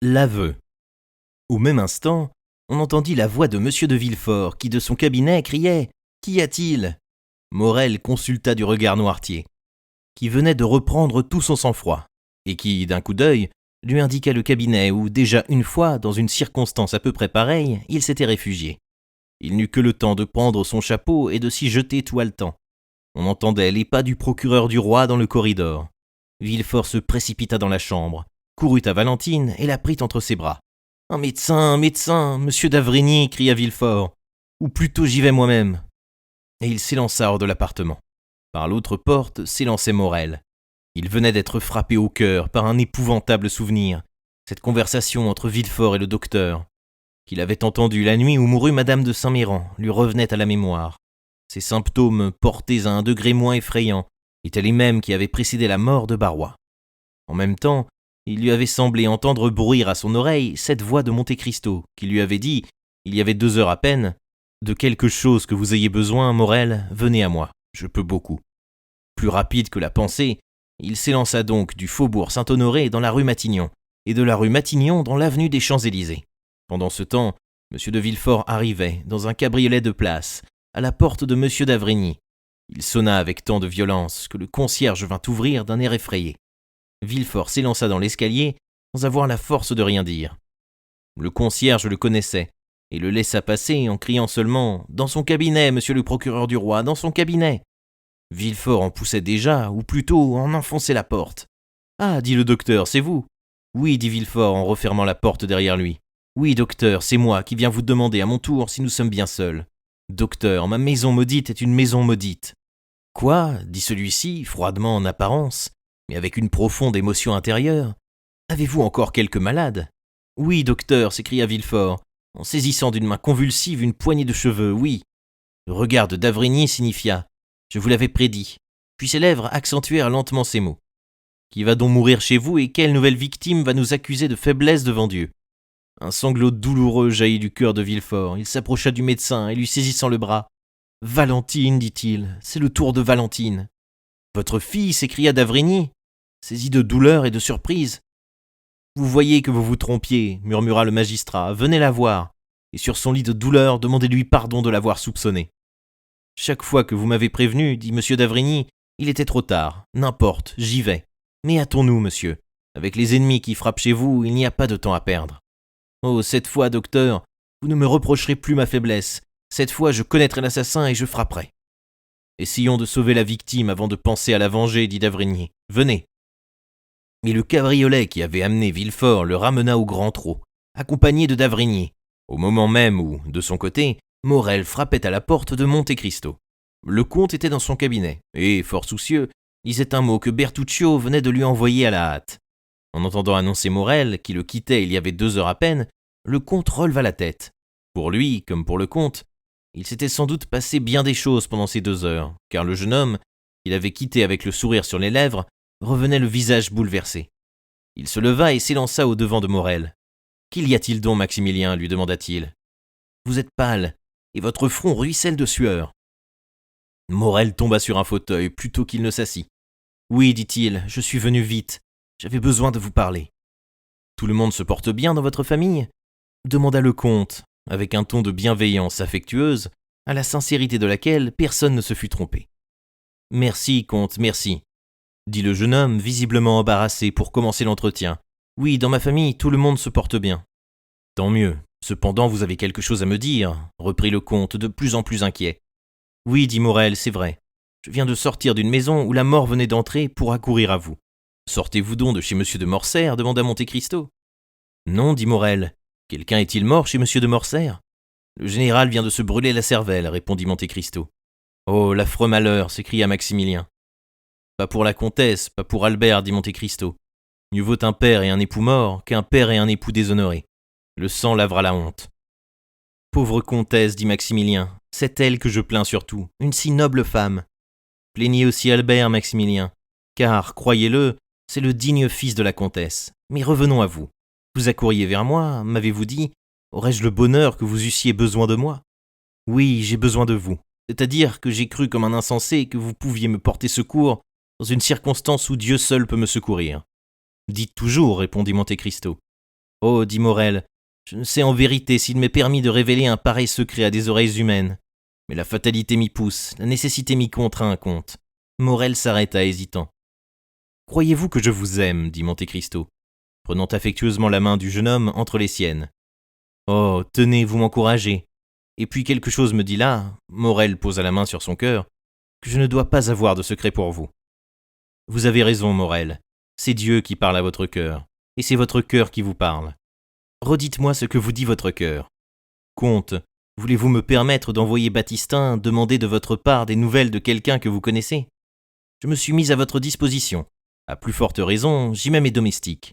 L'aveu. Au même instant, on entendit la voix de Monsieur de Villefort qui, de son cabinet, criait « Qu'y a-t-il » Morel consulta du regard Noirtier, qui venait de reprendre tout son sang-froid, et qui, d'un coup d'œil, lui indiqua le cabinet où, déjà une fois, dans une circonstance à peu près pareille, il s'était réfugié. Il n'eut que le temps de prendre son chapeau et de s'y jeter tout haletant. On entendait les pas du procureur du roi dans le corridor. Villefort se précipita dans la chambre, courut à Valentine et la prit entre ses bras. « Un médecin, monsieur d'Avrigny !» cria Villefort. « Ou plutôt j'y vais moi-même !» Et il s'élança hors de l'appartement. Par l'autre porte s'élançait Morel. Il venait d'être frappé au cœur par un épouvantable souvenir, cette conversation entre Villefort et le docteur, qu'il avait entendue la nuit où mourut Madame de Saint-Méran, lui revenait à la mémoire. Ces symptômes, portés à un degré moins effrayant, étaient les mêmes qui avaient précédé la mort de Barrois. En même temps, il lui avait semblé entendre bruire à son oreille cette voix de Monte Cristo, qui lui avait dit, il y avait 2 heures à peine, « De quelque chose que vous ayez besoin, Morel, venez à moi, je peux beaucoup. » Plus rapide que la pensée, il s'élança donc du faubourg Saint-Honoré dans la rue Matignon, et de la rue Matignon dans l'avenue des Champs-Élysées. Pendant ce temps, M. de Villefort arrivait, dans un cabriolet de place, à la porte de M. d'Avrigny. Il sonna avec tant de violence que le concierge vint ouvrir d'un air effrayé. Villefort s'élança dans l'escalier sans avoir la force de rien dire. Le concierge le connaissait et le laissa passer en criant seulement « Dans son cabinet, monsieur le procureur du roi, dans son cabinet !» Villefort en poussait déjà, ou plutôt en enfonçait la porte. « Ah !» dit le docteur, « c'est vous ?» « Oui !» dit Villefort en refermant la porte derrière lui. « Oui, docteur, c'est moi qui viens vous demander à mon tour si nous sommes bien seuls. Docteur, ma maison maudite est une maison maudite. » « Quoi ?» dit celui-ci, froidement en apparence, mais avec une profonde émotion intérieure. « Avez-vous encore quelque malade ?»« Oui, docteur, s'écria Villefort, en saisissant d'une main convulsive une poignée de cheveux, oui. » Le regard de d'Avrigny signifia « Je vous l'avais prédit », puis ses lèvres accentuèrent lentement ces mots. « Qui va donc mourir chez vous et quelle nouvelle victime va nous accuser de faiblesse devant Dieu ?» Un sanglot douloureux jaillit du cœur de Villefort. Il s'approcha du médecin et lui saisissant le bras. « Valentine, dit-il, c'est le tour de Valentine. »« Votre fille » s'écria d'Avrigny, saisi de douleur et de surprise. « Vous voyez que vous vous trompiez, murmura le magistrat, venez la voir, et sur son lit de douleur, demandez-lui pardon de l'avoir soupçonné. Chaque fois que vous m'avez prévenu, dit M. d'Avrigny, il était trop tard, n'importe, j'y vais. Mais hâtons-nous, monsieur, avec les ennemis qui frappent chez vous, il n'y a pas de temps à perdre. Oh, cette fois, docteur, vous ne me reprocherez plus ma faiblesse. Cette fois, je connaîtrai l'assassin et je frapperai. Essayons de sauver la victime avant de penser à la venger, dit d'Avrigny. Venez. Et le cabriolet qui avait amené Villefort le ramena au grand trot, accompagné de d'Avrigny, au moment même où, de son côté, Morel frappait à la porte de Monte Cristo. Le comte était dans son cabinet, et, fort soucieux, lisait un mot que Bertuccio venait de lui envoyer à la hâte. En entendant annoncer Morel, qui le quittait il y avait 2 heures à peine, le comte releva la tête. Pour lui, comme pour le comte, il s'était sans doute passé bien des choses pendant ces 2 heures, car le jeune homme, qu'il avait quitté avec le sourire sur les lèvres, revenait le visage bouleversé. Il se leva et s'élança au-devant de Morel. « Qu'y a-t-il donc, Maximilien » lui demanda-t-il. « Vous êtes pâle, et votre front ruisselle de sueur. » Morel tomba sur un fauteuil plutôt qu'il ne s'assit. « Oui, dit-il, je suis venu vite. J'avais besoin de vous parler. »« Tout le monde se porte bien dans votre famille ?» demanda le comte, avec un ton de bienveillance affectueuse, à la sincérité de laquelle personne ne se fut trompé. « Merci, comte, merci, » dit le jeune homme, visiblement embarrassé pour commencer l'entretien. « Oui, dans ma famille, tout le monde se porte bien. »« Tant mieux. Cependant, vous avez quelque chose à me dire, » reprit le comte, de plus en plus inquiet. « Oui, dit Morel, c'est vrai. Je viens de sortir d'une maison où la mort venait d'entrer pour accourir à vous. »« Sortez-vous donc de chez M. de Morcerf ?» demanda Monte Cristo. « Non, dit Morel. Quelqu'un est-il mort chez M. de Morcerf ?»« Le général vient de se brûler la cervelle, » répondit Monte Cristo. « Oh, l'affreux malheur » s'écria Maximilien. « Pas pour la comtesse, pas pour Albert, dit Monte Cristo. Mieux vaut un père et un époux morts qu'un père et un époux déshonorés. Le sang lavera la honte. »« Pauvre comtesse, dit Maximilien, c'est elle que je plains surtout, une si noble femme. Plaignez aussi Albert, Maximilien, car, croyez-le, c'est le digne fils de la comtesse. Mais revenons à vous. Vous accouriez vers moi, m'avez-vous dit? Aurais-je le bonheur que vous eussiez besoin de moi? Oui, j'ai besoin de vous. C'est-à-dire que j'ai cru comme un insensé que vous pouviez me porter secours dans une circonstance où Dieu seul peut me secourir. Dites toujours, répondit Monte Cristo. Oh, dit Morel, je ne sais en vérité s'il m'est permis de révéler un pareil secret à des oreilles humaines. Mais la fatalité m'y pousse, la nécessité m'y contraint, comte. Morel s'arrêta hésitant. Croyez-vous que je vous aime, dit Monte Cristo, prenant affectueusement la main du jeune homme entre les siennes. Oh, tenez, vous m'encouragez. Et puis quelque chose me dit là, Morel posa la main sur son cœur, que je ne dois pas avoir de secret pour vous. Vous avez raison, Morel, c'est Dieu qui parle à votre cœur, et c'est votre cœur qui vous parle. Redites-moi ce que vous dit votre cœur. Comte, voulez-vous me permettre d'envoyer Baptistin demander de votre part des nouvelles de quelqu'un que vous connaissez? Je me suis mis à votre disposition. À plus forte raison, j'y mets mes domestiques.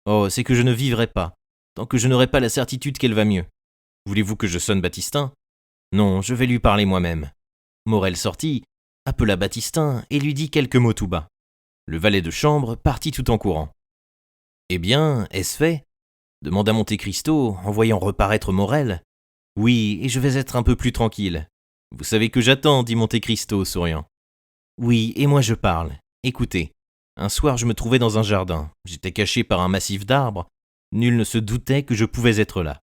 Oh, c'est que je ne vivrai pas, tant que je n'aurai pas la certitude qu'elle va mieux. Voulez-vous que je sonne Baptistin? Non, je vais lui parler moi-même. Morel sortit, appela Baptistin et lui dit quelques mots tout bas. Le valet de chambre partit tout en courant. Eh bien, est-ce fait? Demanda Monte Cristo en voyant reparaître Morel. Oui, et je vais être un peu plus tranquille. Vous savez que j'attends, dit Monte Cristo souriant. Oui, et moi je parle. Écoutez, un soir je me trouvais dans un jardin. J'étais caché par un massif d'arbres. Nul ne se doutait que je pouvais être là.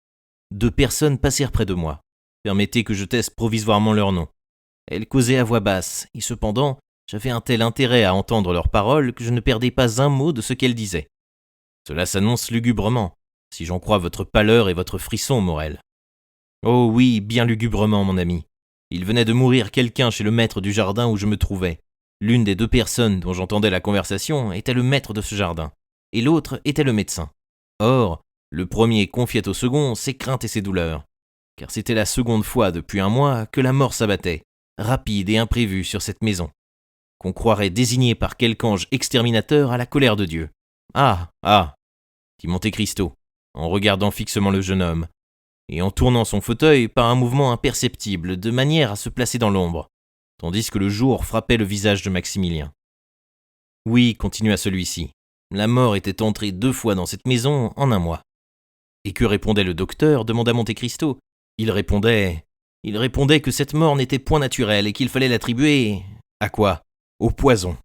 2 personnes passèrent près de moi. Permettez que je teste provisoirement leur nom. Elles causaient à voix basse, et cependant, j'avais un tel intérêt à entendre leurs paroles que je ne perdais pas un mot de ce qu'elles disaient. Cela s'annonce lugubrement, si j'en crois votre pâleur et votre frisson, Morel. Oh oui, bien lugubrement, mon ami. Il venait de mourir quelqu'un chez le maître du jardin où je me trouvais. L'une des 2 personnes dont j'entendais la conversation était le maître de ce jardin, et l'autre était le médecin. Or, le premier confiait au second ses craintes et ses douleurs, car c'était la seconde fois depuis 1 mois que la mort s'abattait, rapide et imprévue sur cette maison, qu'on croirait désignée par quelque ange exterminateur à la colère de Dieu. Ah, ah, dit Monte Cristo, en regardant fixement le jeune homme, et en tournant son fauteuil par un mouvement imperceptible, de manière à se placer dans l'ombre, tandis que le jour frappait le visage de Maximilien. Oui, continua celui-ci, la mort était entrée 2 fois dans cette maison en 1 mois. Et que répondait le docteur? Demanda Monte Cristo. Il répondait que cette mort n'était point naturelle et qu'il fallait l'attribuer… À quoi? Au poison.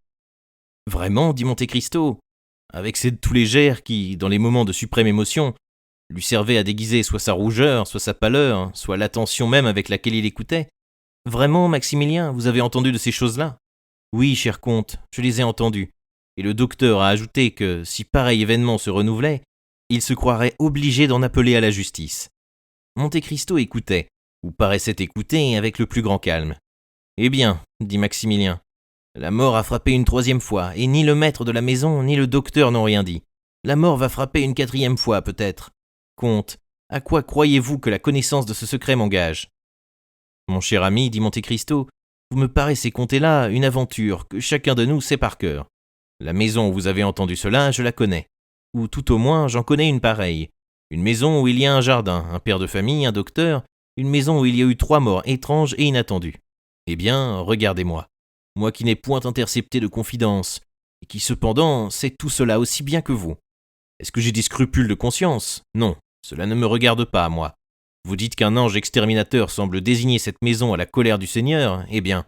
Vraiment, dit Monte Cristo, avec cette toux légère qui, dans les moments de suprême émotion, lui servait à déguiser soit sa rougeur, soit sa pâleur, soit l'attention même avec laquelle il écoutait. Vraiment, Maximilien, vous avez entendu de ces choses-là? Oui, cher comte, je les ai entendues. Et le docteur a ajouté que, si pareil événement se renouvelait, il se croirait obligé d'en appeler à la justice. Monte Cristo écoutait, ou paraissait écouter, avec le plus grand calme. Eh bien, dit Maximilien, la mort a frappé une 3e fois, et ni le maître de la maison ni le docteur n'ont rien dit. La mort va frapper une 4e fois, peut-être. Comte, à quoi croyez-vous que la connaissance de ce secret m'engage? Mon cher ami, dit Monte Cristo, vous me paraissez conter là une aventure que chacun de nous sait par cœur. La maison où vous avez entendu cela, je la connais. Ou tout au moins, j'en connais une pareille. Une maison où il y a un jardin, un père de famille, un docteur, une maison où il y a eu 3 morts étranges et inattendues. Eh bien, regardez-moi. Moi qui n'ai point intercepté de confidence, et qui cependant sais tout cela aussi bien que vous. Est-ce que j'ai des scrupules de conscience? Non, cela ne me regarde pas, moi. Vous dites qu'un ange exterminateur semble désigner cette maison à la colère du Seigneur, eh bien,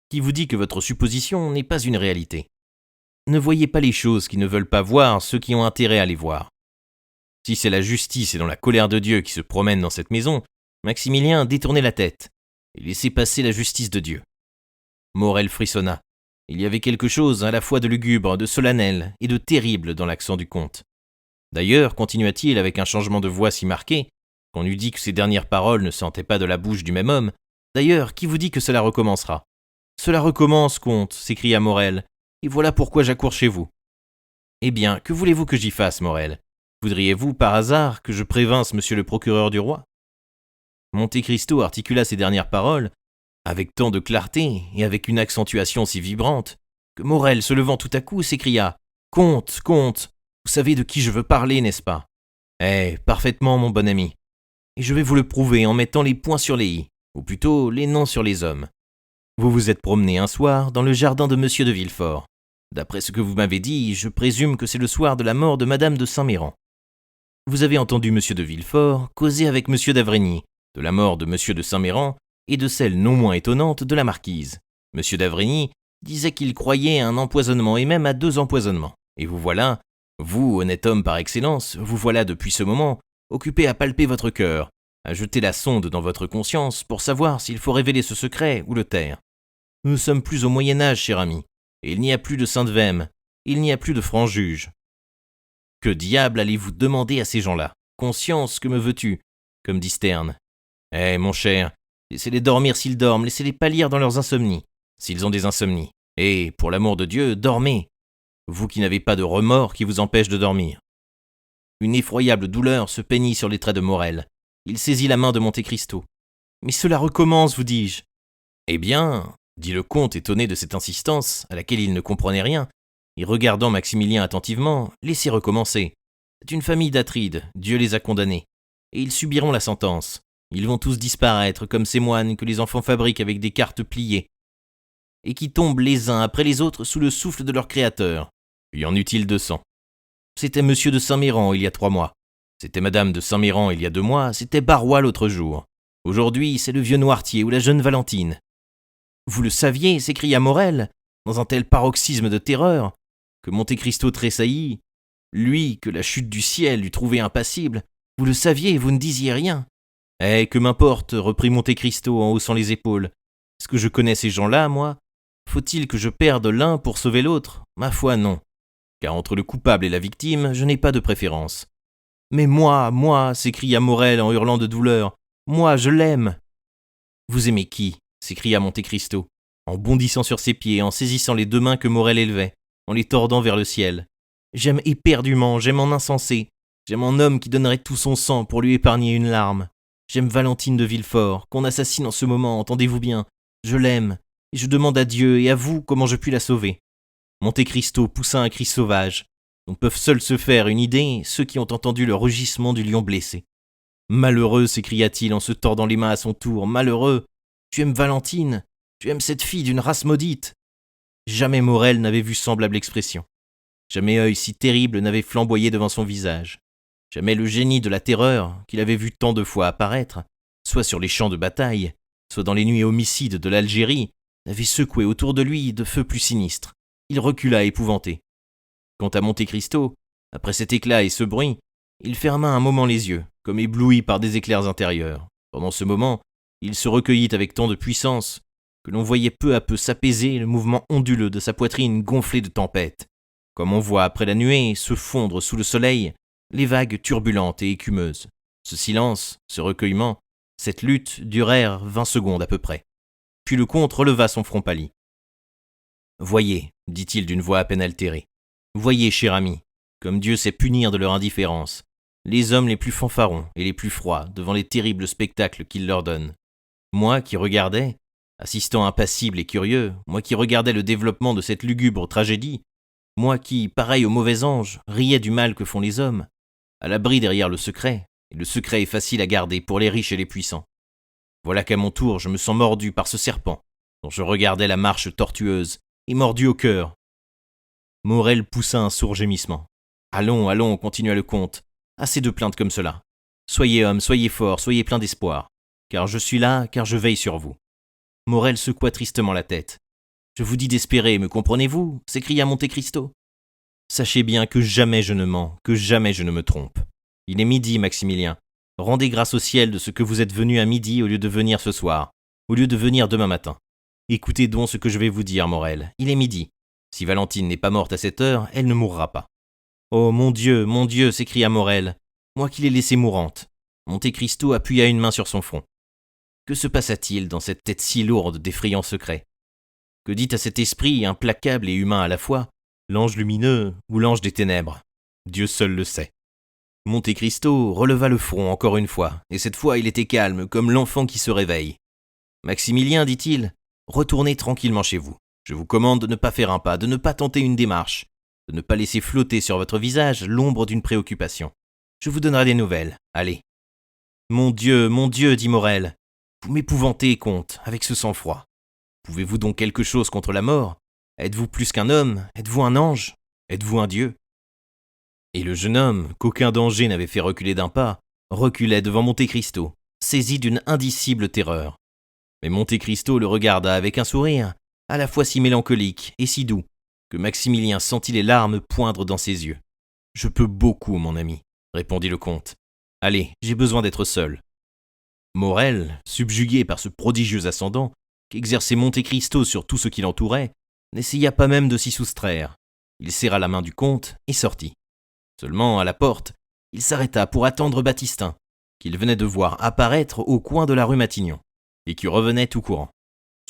qui vous dit que votre supposition n'est pas une réalité? Ne voyez pas les choses qui ne veulent pas voir ceux qui ont intérêt à les voir. Si c'est la justice et dans la colère de Dieu qui se promènent dans cette maison, Maximilien détournait la tête et laissait passer la justice de Dieu. Morel frissonna. Il y avait quelque chose à la fois de lugubre, de solennel et de terrible dans l'accent du comte. D'ailleurs, continua-t-il avec un changement de voix si marqué, qu'on eût dit que ces dernières paroles ne sortaient pas de la bouche du même homme. D'ailleurs, qui vous dit que cela recommencera? Cela recommence, comte, s'écria Morel, et voilà pourquoi j'accours chez vous. Eh bien, que voulez-vous que j'y fasse, Morel? Voudriez-vous, par hasard, que je prévinsse monsieur le procureur du roi? Monte Cristo articula ces dernières paroles avec tant de clarté et avec une accentuation si vibrante que Morel, se levant tout à coup, s'écria « Comte, comte, vous savez de qui je veux parler, n'est-ce pas? » Eh, parfaitement, mon bon ami. Et je vais vous le prouver en mettant les points sur les i, ou plutôt les noms sur les hommes. Vous vous êtes promené un soir dans le jardin de monsieur de Villefort. D'après ce que vous m'avez dit, je présume que c'est le soir de la mort de madame de Saint-Méran. Vous avez entendu monsieur de Villefort causer avec monsieur d'Avrigny de la mort de monsieur de Saint-Méran et de celle non moins étonnante de la marquise. Monsieur d'Avrigny disait qu'il croyait à un empoisonnement et même à 2 empoisonnements. Et vous voilà, Vous, honnête homme par excellence, vous voilà depuis ce moment occupé à palper votre cœur, à jeter la sonde dans votre conscience pour savoir s'il faut révéler ce secret ou le taire. Nous ne sommes plus au Moyen-Âge, cher ami, et il n'y a plus de sainte Vême, il n'y a plus de francs juges. Que diable allez-vous demander à ces gens-là? Conscience, que me veux-tu? Comme dit Sterne. Eh, mon cher, laissez-les dormir s'ils dorment, laissez-les pâlir dans leurs insomnies, s'ils ont des insomnies. Et, pour l'amour de Dieu, dormez, vous qui n'avez pas de remords qui vous empêchent de dormir. Une effroyable douleur se peignit sur les traits de Morel. Il saisit la main de Monte Cristo. Mais cela recommence, vous dis-je. Eh bien, dit le comte étonné de cette insistance, à laquelle il ne comprenait rien, et regardant Maximilien attentivement, laissez recommencer. C'est une famille d'Atrides, Dieu les a condamnés, et ils subiront la sentence. Ils vont tous disparaître comme ces moines que les enfants fabriquent avec des cartes pliées, et qui tombent les uns après les autres sous le souffle de leur créateur. Y en eut-il 200. C'était monsieur de Saint-Méran il y a 3 mois. C'était madame de Saint-Méran il y a 2 mois, c'était Barrois l'autre jour. Aujourd'hui, c'est le vieux Noirtier ou la jeune Valentine. Vous le saviez, s'écria Morel, dans un tel paroxysme de terreur, que Monte Cristo tressaillit, lui que la chute du ciel eût trouvé impassible. Vous le saviez, vous ne disiez rien. Eh, que m'importe, reprit Monte Cristo en haussant les épaules. Est-ce que je connais ces gens-là, moi? Faut-il que je perde l'un pour sauver l'autre? Ma foi, non. Car entre le coupable et la victime, je n'ai pas de préférence. Mais moi, s'écria Morel en hurlant de douleur, moi, je l'aime. Vous aimez qui? S'écria Monte Cristo, en bondissant sur ses pieds, en saisissant les 2 mains que Morel élevait, en les tordant vers le ciel. J'aime éperdument, j'aime en insensé, j'aime en homme qui donnerait tout son sang pour lui épargner une larme. J'aime Valentine de Villefort, qu'on assassine en ce moment, entendez-vous bien. Je l'aime, et je demande à Dieu et à vous comment je puis la sauver. Monte Cristo poussa un cri sauvage, dont peuvent seuls se faire une idée ceux qui ont entendu le rugissement du lion blessé. Malheureux, s'écria-t-il en se tordant les mains à son tour, malheureux, tu aimes Valentine, tu aimes cette fille d'une race maudite. Jamais Morel n'avait vu semblable expression. Jamais œil si terrible n'avait flamboyé devant son visage. Jamais le génie de la terreur, qu'il avait vu tant de fois apparaître, soit sur les champs de bataille, soit dans les nuits homicides de l'Algérie, n'avait secoué autour de lui de feux plus sinistres. Il recula épouvanté. Quant à Monte Cristo, après cet éclat et ce bruit, il ferma un moment les yeux, comme ébloui par des éclairs intérieurs. Pendant ce moment, il se recueillit avec tant de puissance que l'on voyait peu à peu s'apaiser le mouvement onduleux de sa poitrine gonflée de tempête, comme on voit après la nuée se fondre sous le soleil les vagues turbulentes et écumeuses. Ce silence, ce recueillement, cette lutte durèrent 20 secondes à peu près. Puis le comte releva son front pâli. « Voyez, dit-il d'une voix à peine altérée, voyez, cher ami, comme Dieu sait punir de leur indifférence les hommes les plus fanfarons et les plus froids devant les terribles spectacles qu'il leur donne. Moi qui regardais, assistant impassible et curieux, moi qui regardais le développement de cette lugubre tragédie, moi qui, pareil au mauvais ange, riais du mal que font les hommes, à l'abri derrière le secret, et le secret est facile à garder pour les riches et les puissants. Voilà qu'à mon tour je me sens mordu par ce serpent, dont je regardais la marche tortueuse, et mordu au cœur. » Morel poussa un sourd gémissement. « Allons, allons, continua le comte, assez de plaintes comme cela. Soyez homme, soyez fort, soyez plein d'espoir, car je suis là, car je veille sur vous. » Morel secoua tristement la tête. « Je vous dis d'espérer, me comprenez-vous » s'écria Monte Cristo. « Sachez bien que jamais je ne mens, que jamais je ne me trompe. Il est midi, Maximilien. Rendez grâce au ciel de ce que vous êtes venu à midi au lieu de venir ce soir, au lieu de venir demain matin. Écoutez donc ce que je vais vous dire, Morel. Il est midi. Si Valentine n'est pas morte à cette heure, elle ne mourra pas. » « Oh, mon Dieu, s'écria Morel, moi qui l'ai laissée mourante. » Monte Cristo appuya une main sur son front. Que se passa-t-il dans cette tête si lourde d'effrayants secrets? Que dit à cet esprit, implacable et humain à la fois, l'ange lumineux ou l'ange des ténèbres? Dieu seul le sait. Monte Cristo releva le front encore une fois, et cette fois il était calme, comme l'enfant qui se réveille. « Maximilien, dit-il, retournez tranquillement chez vous. Je vous commande de ne pas faire un pas, de ne pas tenter une démarche, de ne pas laisser flotter sur votre visage l'ombre d'une préoccupation. Je vous donnerai des nouvelles. Allez. »« Mon Dieu, dit Morel, vous m'épouvantez, comte, avec ce sang-froid. Pouvez-vous donc quelque chose contre la mort? Êtes-vous plus qu'un homme? Êtes-vous un ange? Êtes-vous un dieu ?» Et le jeune homme, qu'aucun danger n'avait fait reculer d'un pas, reculait devant Monte Cristo, saisi d'une indicible terreur. Mais Monte Cristo le regarda avec un sourire, à la fois si mélancolique et si doux, que Maximilien sentit les larmes poindre dans ses yeux. Je peux beaucoup, mon ami, répondit le comte. Allez, j'ai besoin d'être seul. Morel, subjugué par ce prodigieux ascendant qu'exerçait Monte Cristo sur tout ce qui l'entourait, n'essaya pas même de s'y soustraire. Il serra la main du comte et sortit. Seulement, à la porte, il s'arrêta pour attendre Baptistin, qu'il venait de voir apparaître au coin de la rue Matignon, et qui revenait tout courant.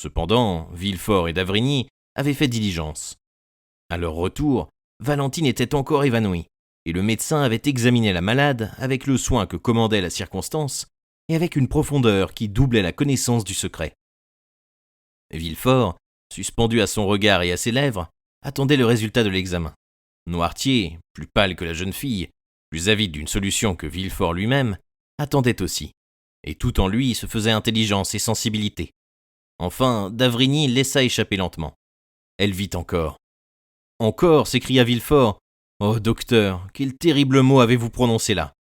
Cependant, Villefort et d'Avrigny avaient fait diligence. À leur retour, Valentine était encore évanouie, et le médecin avait examiné la malade avec le soin que commandait la circonstance, et avec une profondeur qui doublait la connaissance du secret. Villefort, suspendu à son regard et à ses lèvres, attendait le résultat de l'examen. Noirtier, plus pâle que la jeune fille, plus avide d'une solution que Villefort lui-même, attendait aussi, et tout en lui se faisait intelligence et sensibilité. Enfin, d'Avrigny laissa échapper lentement. Elle vit encore. Encore, s'écria Villefort. Oh, docteur, quel terrible mot avez-vous prononcé là?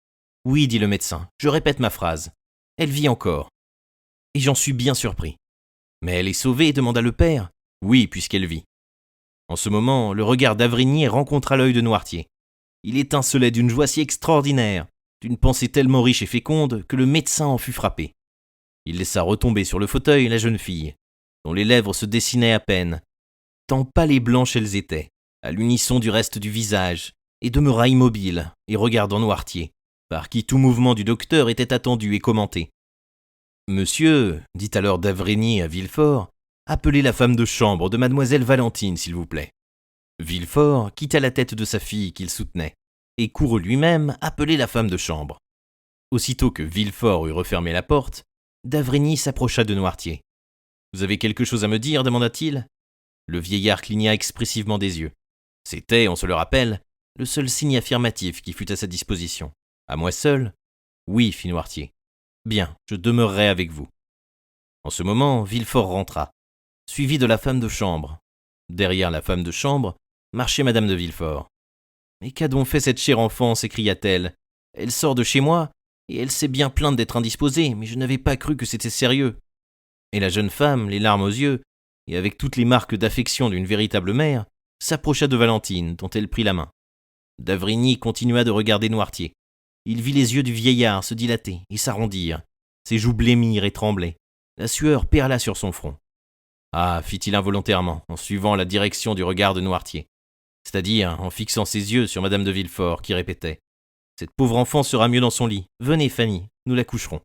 Oui, dit le médecin, je répète ma phrase. Elle vit encore. Et j'en suis bien surpris. Mais elle est sauvée, demanda le père. Oui, puisqu'elle vit. En ce moment, le regard d'Avrigny rencontra l'œil de Noirtier. Il étincelait d'une joie si extraordinaire, d'une pensée tellement riche et féconde, que le médecin en fut frappé. Il laissa retomber sur le fauteuil la jeune fille, dont les lèvres se dessinaient à peine, tant pâles et blanches elles étaient, à l'unisson du reste du visage, et demeura immobile, et regardant Noirtier, par qui tout mouvement du docteur était attendu et commenté. Monsieur, dit alors d'Avrigny à Villefort, appelez la femme de chambre de mademoiselle Valentine, s'il vous plaît. Villefort quitta la tête de sa fille qu'il soutenait, et courut lui-même appeler la femme de chambre. Aussitôt que Villefort eut refermé la porte, d'Avrigny s'approcha de Noirtier. « Vous avez quelque chose à me dire » demanda-t-il. Le vieillard cligna expressivement des yeux. C'était, on se le rappelle, le seul signe affirmatif qui fût à sa disposition. « À moi seul » ? « Oui, fit Noirtier. »« Bien, je demeurerai avec vous. » En ce moment, Villefort rentra, suivi de la femme de chambre. Derrière la femme de chambre marchait madame de Villefort. « Mais qu'a donc fait cette chère enfant » s'écria-t-elle. « Elle sort de chez moi, et elle s'est bien plainte d'être indisposée, mais je n'avais pas cru que c'était sérieux. » Et la jeune femme, les larmes aux yeux, et avec toutes les marques d'affection d'une véritable mère, s'approcha de Valentine, dont elle prit la main. D'Avrigny continua de regarder Noirtier. Il vit les yeux du vieillard se dilater et s'arrondir. Ses joues blêmirent et tremblaient. La sueur perla sur son front. « Ah » fit-il involontairement, en suivant la direction du regard de Noirtier, c'est-à-dire en fixant ses yeux sur madame de Villefort, qui répétait « Cette pauvre enfant sera mieux dans son lit. Venez, Fanny, nous la coucherons. »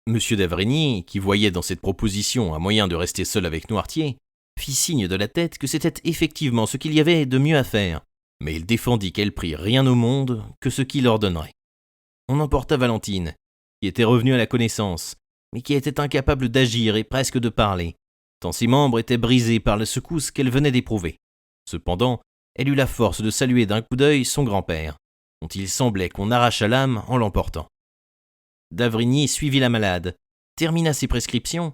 Monsieur d'Avrigny, qui voyait dans cette proposition un moyen de rester seul avec Noirtier, fit signe de la tête que c'était effectivement ce qu'il y avait de mieux à faire, mais il défendit qu'elle prît rien au monde que ce qu'il ordonnerait. On emporta Valentine, qui était revenue à la connaissance, mais qui était incapable d'agir et presque de parler, tant ses membres étaient brisés par la secousse qu'elle venait d'éprouver. Cependant, elle eut la force de saluer d'un coup d'œil son grand-père, dont il semblait qu'on arrachât l'âme en l'emportant. D'Avrigny suivit la malade, termina ses prescriptions,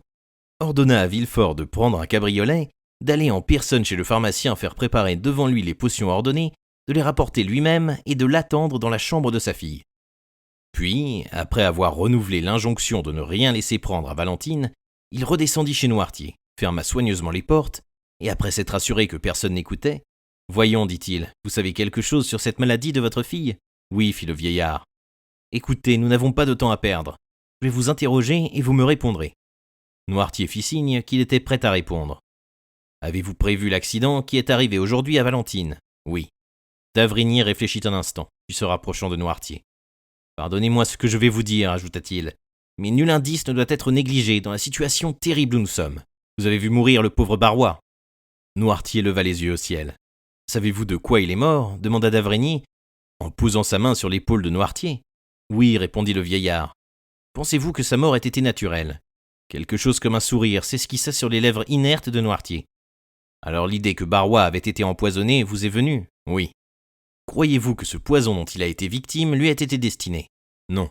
ordonna à Villefort de prendre un cabriolet, d'aller en personne chez le pharmacien faire préparer devant lui les potions ordonnées, de les rapporter lui-même et de l'attendre dans la chambre de sa fille. Puis, après avoir renouvelé l'injonction de ne rien laisser prendre à Valentine, il redescendit chez Noirtier, ferma soigneusement les portes, et après s'être assuré que personne n'écoutait, « Voyons, dit-il, vous savez quelque chose sur cette maladie de votre fille ?»« Oui, fit le vieillard. »« Écoutez, nous n'avons pas de temps à perdre. Je vais vous interroger et vous me répondrez. » Noirtier fit signe qu'il était prêt à répondre. « Avez-vous prévu l'accident qui est arrivé aujourd'hui à Valentine ?»« Oui. » D'Avrigny réfléchit un instant, puis se rapprochant de Noirtier. « Pardonnez-moi ce que je vais vous dire, ajouta-t-il, mais nul indice ne doit être négligé dans la situation terrible où nous sommes. Vous avez vu mourir le pauvre Barrois. » Noirtier leva les yeux au ciel. « Savez-vous de quoi il est mort » demanda d'Avrigny, en posant sa main sur l'épaule de Noirtier. « Oui, répondit le vieillard. Pensez-vous que sa mort ait été naturelle ? » Quelque chose comme un sourire s'esquissa sur les lèvres inertes de Noirtier. « Alors l'idée que Barrois avait été empoisonné vous est venue ? Oui. Croyez-vous que ce poison dont il a été victime lui ait été destiné ? Non.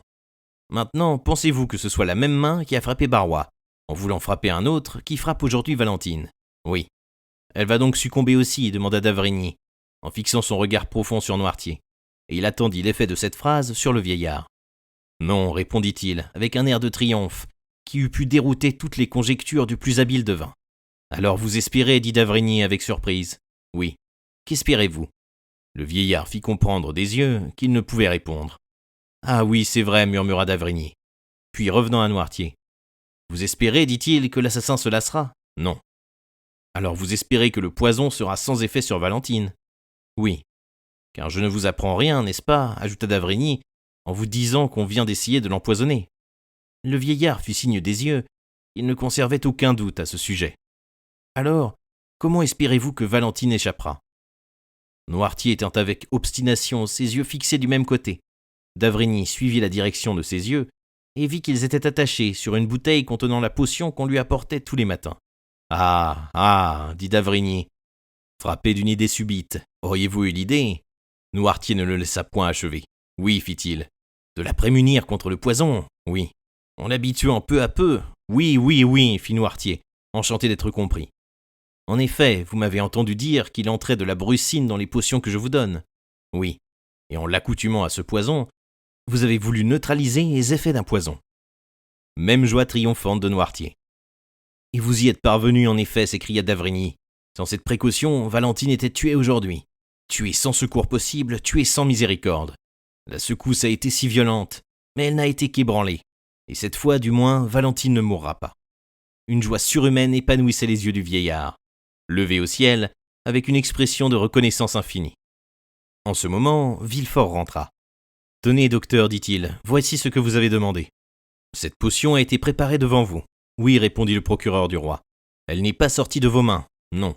Maintenant, pensez-vous que ce soit la même main qui a frappé Barrois, en voulant frapper un autre qui frappe aujourd'hui Valentine ? Oui. Elle va donc succomber aussi, demanda d'Avrigny, en fixant son regard profond sur Noirtier, et il attendit l'effet de cette phrase sur le vieillard. Non, répondit-il, avec un air de triomphe, qui eût pu dérouter toutes les conjectures du plus habile devin. Alors vous espérez, dit d'Avrigny avec surprise. Oui. Qu'espérez-vous ? Le vieillard fit comprendre des yeux qu'il ne pouvait répondre. « Ah oui, c'est vrai, murmura d'Avrigny. Puis revenant à Noirtier. « Vous espérez, dit-il, que l'assassin se lassera ? Non. Alors vous espérez que le poison sera sans effet sur Valentine ? Oui. Car je ne vous apprends rien, n'est-ce pas, ajouta d'Avrigny, en vous disant qu'on vient d'essayer de l'empoisonner. » Le vieillard fit signe des yeux. Il ne conservait aucun doute à ce sujet. « Alors, comment espérez-vous que Valentine échappera ?» Noirtier tint avec obstination ses yeux fixés du même côté. D'Avrigny suivit la direction de ses yeux et vit qu'ils étaient attachés sur une bouteille contenant la potion qu'on lui apportait tous les matins. « Ah, ah, dit d'Avrigny, frappé d'une idée subite. Auriez-vous eu l'idée ?» Noirtier ne le laissa point achever. « Oui, fit-il. De la prémunir contre le poison, oui. En l'habituant peu à peu, oui, oui, oui, fit Noirtier, enchanté d'être compris. En effet, vous m'avez entendu dire qu'il entrait de la brucine dans les potions que je vous donne. Oui. Et en l'accoutumant à ce poison, vous avez voulu neutraliser les effets d'un poison. » Même joie triomphante de Noirtier. « Et vous y êtes parvenu en effet, s'écria d'Avrigny. Sans cette précaution, Valentine était tuée aujourd'hui. Tuée sans secours possible, tuée sans miséricorde. La secousse a été si violente, mais elle n'a été qu'ébranlée. Et cette fois, du moins, Valentine ne mourra pas. » Une joie surhumaine épanouissait les yeux du vieillard, levé au ciel, avec une expression de reconnaissance infinie. En ce moment, Villefort rentra. « Tenez, docteur, dit-il, voici ce que vous avez demandé. Cette potion a été préparée devant vous. »« Oui, répondit le procureur du roi. Elle n'est pas sortie de vos mains, non. »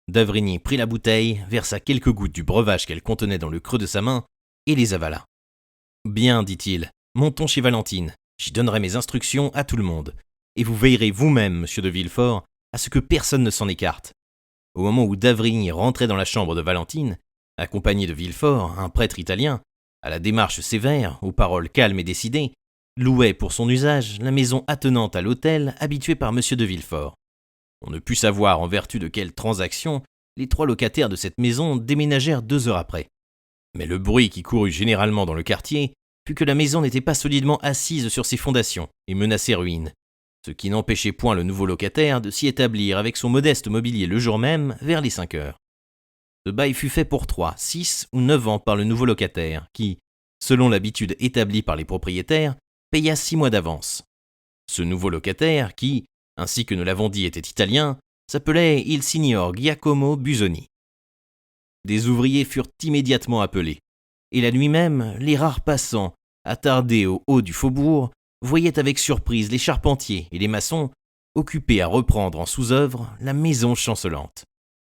D'Avrigny prit la bouteille, versa quelques gouttes du breuvage qu'elle contenait dans le creux de sa main et les avala. « Bien, dit-il, montons chez Valentine. J'y donnerai mes instructions à tout le monde. Et vous veillerez vous-même, monsieur de Villefort, à ce que personne ne s'en écarte. » Au moment où d'Avrigny rentrait dans la chambre de Valentine, accompagné de Villefort, un prêtre italien, à la démarche sévère, aux paroles calmes et décidées, louait pour son usage la maison attenante à l'hôtel habitué par monsieur de Villefort. On ne put savoir en vertu de quelle transaction les 3 locataires de cette maison déménagèrent 2 heures après. Mais le bruit qui courut généralement dans le quartier fut que la maison n'était pas solidement assise sur ses fondations et menaçait ruine, ce qui n'empêchait point le nouveau locataire de s'y établir avec son modeste mobilier le jour même vers les 5 heures. Ce bail fut fait pour 3, 6 ou 9 ans par le nouveau locataire qui, selon l'habitude établie par les propriétaires, paya 6 mois d'avance. Ce nouveau locataire qui, ainsi que nous l'avons dit, était italien, s'appelait il signor Giacomo Busoni. Des ouvriers furent immédiatement appelés, et la nuit même, les rares passants, attardés au haut du faubourg, voyaient avec surprise les charpentiers et les maçons occupés à reprendre en sous-œuvre la maison chancelante.